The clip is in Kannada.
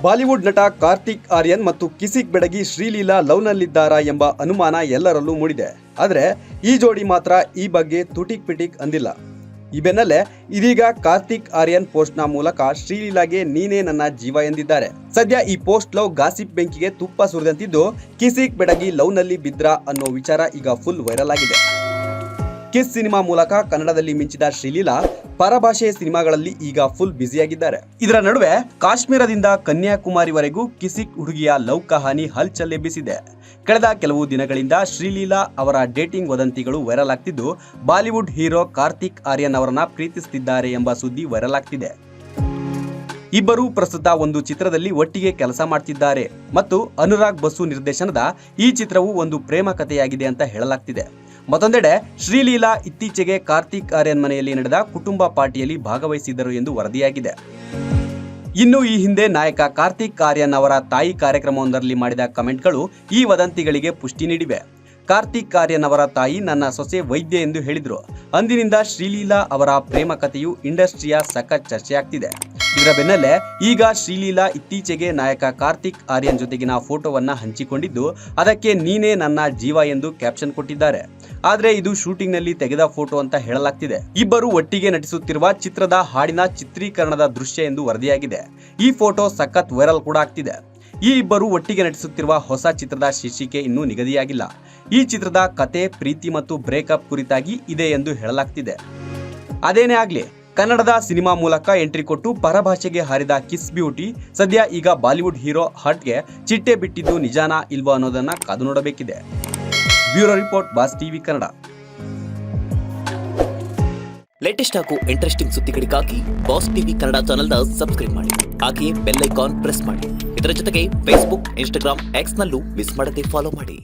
ಬಾಲಿವುಡ್ ನಟ ಕಾರ್ತಿಕ್ ಆರ್ಯನ್ ಮತ್ತು ಕಿಸಿಕ್ ಬೆಡಗಿ ಶ್ರೀಲೀಲಾ ಲವ್ನಲ್ಲಿದ್ದಾರಾ ಎಂಬ ಅನುಮಾನ ಎಲ್ಲರಲ್ಲೂ ಮೂಡಿದೆ. ಆದರೆ ಈ ಜೋಡಿ ಮಾತ್ರ ಈ ಬಗ್ಗೆ ತುಟಿಕ್ ಪಿಟಿಕ್ ಅಂದಿಲ್ಲ. ಈ ಬೆನ್ನಲ್ಲೇ ಇದೀಗ ಕಾರ್ತಿಕ್ ಆರ್ಯನ್ ಪೋಸ್ಟ್ನ ಮೂಲಕ ಶ್ರೀಲೀಲಾಗೆ ನೀನೇ ನನ್ನ ಜೀವ ಎಂದಿದ್ದಾರೆ. ಸದ್ಯ ಈ ಪೋಸ್ಟ್ ಲವ್ ಗಾಸಿಪ್ ಬೆಂಕಿಗೆ ತುಪ್ಪ ಸುರಿದಂತಿದ್ದು, ಕಿಸಿಕ್ ಬೆಡಗಿ ಲವ್ನಲ್ಲಿ ಬಿದ್ರಾ ಅನ್ನೋ ವಿಚಾರ ಈಗ ಫುಲ್ ವೈರಲ್ ಆಗಿದೆ. ಕಿಸ್ ಸಿನಿಮಾ ಮೂಲಕ ಕನ್ನಡದಲ್ಲಿ ಮಿಂಚಿದ ಶ್ರೀಲೀಲಾ ಪರಭಾಷೆ ಸಿನಿಮಾಗಳಲ್ಲಿ ಈಗ ಫುಲ್ ಬ್ಯುಸಿಯಾಗಿದ್ದಾರೆ. ಇದರ ನಡುವೆ ಕಾಶ್ಮೀರದಿಂದ ಕನ್ಯಾಕುಮಾರಿವರೆಗೂ ಕಿಸಿಕ್ ಹುಡುಗಿಯ ಲವ್ ಕಹಾನಿ ಹಲ್ಚಲ್ ಎಬ್ಬಿಸಿದೆ. ಕಳೆದ ಕೆಲವು ದಿನಗಳಿಂದ ಶ್ರೀಲೀಲಾ ಅವರ ಡೇಟಿಂಗ್ ವದಂತಿಗಳು ವೈರಲ್ ಆಗ್ತಿದ್ದು, ಬಾಲಿವುಡ್ ಹೀರೋ ಕಾರ್ತಿಕ್ ಆರ್ಯನ್ ಅವರನ್ನ ಪ್ರೀತಿಸುತ್ತಿದ್ದಾರೆ ಎಂಬ ಸುದ್ದಿ ವೈರಲ್ ಆಗ್ತಿದೆ. ಇಬ್ಬರು ಪ್ರಸ್ತುತ ಒಂದು ಚಿತ್ರದಲ್ಲಿ ಒಟ್ಟಿಗೆ ಕೆಲಸ ಮಾಡ್ತಿದ್ದಾರೆ ಮತ್ತು ಅನುರಾಗ್ ಬಸು ನಿರ್ದೇಶನದ ಈ ಚಿತ್ರವು ಒಂದು ಪ್ರೇಮ ಕಥೆಯಾಗಿದೆ ಅಂತ ಹೇಳಲಾಗ್ತಿದೆ. ಮತ್ತೊಂದೆಡೆ ಶ್ರೀಲೀಲಾ ಇತ್ತೀಚೆಗೆ ಕಾರ್ತಿಕ್ ಆರ್ಯನ್ ಮನೆಯಲ್ಲಿ ನಡೆದ ಕುಟುಂಬ ಪಾರ್ಟಿಯಲ್ಲಿ ಭಾಗವಹಿಸಿದ್ದರು ಎಂದು ವರದಿಯಾಗಿದೆ. ಇನ್ನು ಈ ಹಿಂದೆ ನಾಯಕ ಕಾರ್ತಿಕ್ ಆರ್ಯನ್ ಅವರ ತಾಯಿ ಕಾರ್ಯಕ್ರಮವೊಂದರಲ್ಲಿ ಮಾಡಿದ ಕಮೆಂಟ್ಗಳು ಈ ವದಂತಿಗಳಿಗೆ ಪುಷ್ಟಿ ನೀಡಿವೆ. ಕಾರ್ತಿಕ್ ಆರ್ಯನ್ ಅವರ ತಾಯಿ ನನ್ನ ಸೊಸೆ ವೈದ್ಯ ಎಂದು ಹೇಳಿದ್ರು. ಅಂದಿನಿಂದ ಶ್ರೀಲೀಲಾ ಅವರ ಪ್ರೇಮ ಕಥೆಯು ಇಂಡಸ್ಟ್ರಿಯ ಸಖತ್ ಚರ್ಚೆಯಾಗ್ತಿದೆ. ಇದರ ಬೆನ್ನಲ್ಲೇ ಈಗ ಶ್ರೀಲೀಲಾ ಇತ್ತೀಚೆಗೆ ನಾಯಕ ಕಾರ್ತಿಕ್ ಆರ್ಯನ್ ಜೊತೆಗಿನ ಫೋಟೋವನ್ನ ಹಂಚಿಕೊಂಡಿದ್ದು, ಅದಕ್ಕೆ ನೀನೇ ನನ್ನ ಜೀವ ಎಂದು ಕ್ಯಾಪ್ಷನ್ ಕೊಟ್ಟಿದ್ದಾರೆ. ಆದ್ರೆ ಇದು ಶೂಟಿಂಗ್ ನಲ್ಲಿ ತೆಗೆದ ಫೋಟೋ ಅಂತ ಹೇಳಲಾಗ್ತಿದೆ. ಇಬ್ಬರು ಒಟ್ಟಿಗೆ ನಟಿಸುತ್ತಿರುವ ಚಿತ್ರದ ಹಾಡಿನ ಚಿತ್ರೀಕರಣದ ದೃಶ್ಯ ಎಂದು ವರದಿಯಾಗಿದೆ. ಈ ಫೋಟೋ ಸಖತ್ ವೈರಲ್ ಕೂಡ ಆಗ್ತಿದೆ. ಈ ಇಬ್ಬರು ಒಟ್ಟಿಗೆ ನಟಿಸುತ್ತಿರುವ ಹೊಸ ಚಿತ್ರದ ಶೀರ್ಷಿಕೆ ಇನ್ನೂ ನಿಗದಿಯಾಗಿಲ್ಲ. ಈ ಚಿತ್ರದ ಕತೆ, ಪ್ರೀತಿ ಮತ್ತು ಬ್ರೇಕಪ್ ಕುರಿತಾಗಿ ಇದೆ ಎಂದು ಹೇಳಲಾಗ್ತಿದೆ. ಅದೇನೇ ಆಗ್ಲಿ, ಕನ್ನಡದ ಸಿನಿಮಾ ಮೂಲಕ ಎಂಟ್ರಿ ಕೊಟ್ಟು ಪರಭಾಷೆಗೆ ಹಾರಿದ ಕಿಸ್ ಬ್ಯೂಟಿ ಸದ್ಯ ಈಗ ಬಾಲಿವುಡ್ ಹೀರೋ ಹರ್ಟ್ಗೆ ಚಿಟ್ಟೆ ಬಿಟ್ಟಿದ್ದು ನಿಜಾನಾ ಇಲ್ವಾ ಅನ್ನೋದನ್ನ ಕಾದು ನೋಡಬೇಕಿದೆ. Bureau report, Boss TV Kannada. Latest ಹಾಗೂ ಇಂಟ್ರೆಸ್ಟಿಂಗ್ ಸುದ್ದಿಗಳಿಗಾಗಿ ಬಾಸ್ ಟಿವಿ ಕನ್ನಡ ಚಾನೆಲ್ನ ಸಬ್ಸ್ಕ್ರೈಬ್ ಮಾಡಿ. ಹಾಗೆಯೇ ಬೆಲ್ ಐಕಾನ್ ಪ್ರೆಸ್ ಮಾಡಿ. ಇದರ ಜೊತೆಗೆ ಫೇಸ್ಬುಕ್, ಇನ್ಸ್ಟಾಗ್ರಾಮ್, ಎಕ್ಸ್ ನಲ್ಲೂ ಮಿಸ್ ಮಾಡದೆ ಫಾಲೋ ಮಾಡಿ.